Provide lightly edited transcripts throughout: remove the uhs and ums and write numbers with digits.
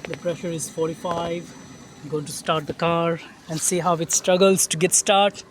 The pressure is 45. I'm going to start the car and see how it struggles to get start.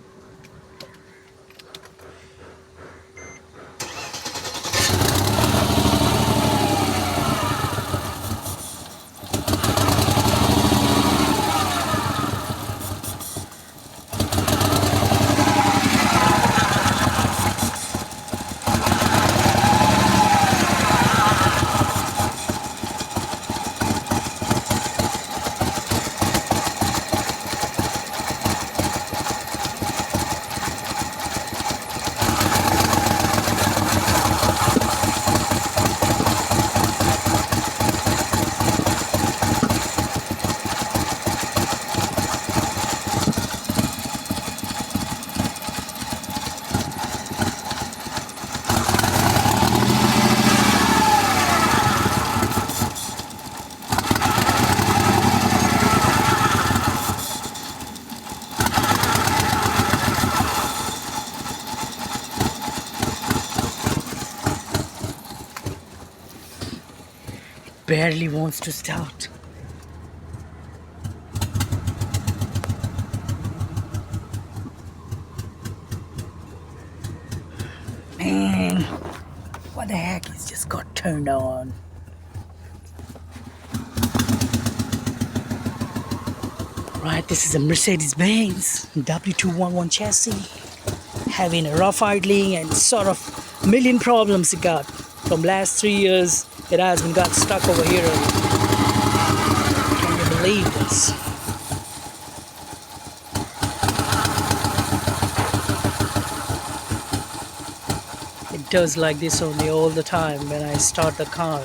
Barely wants to start. Man, what the heck? It's just got turned on. Right, this is a Mercedes-Benz W211 chassis, having a rough idling and sort of million problems it got. From last 3 years, it has been got stuck over here. Can you believe this? It does like this only all the time when I start the car.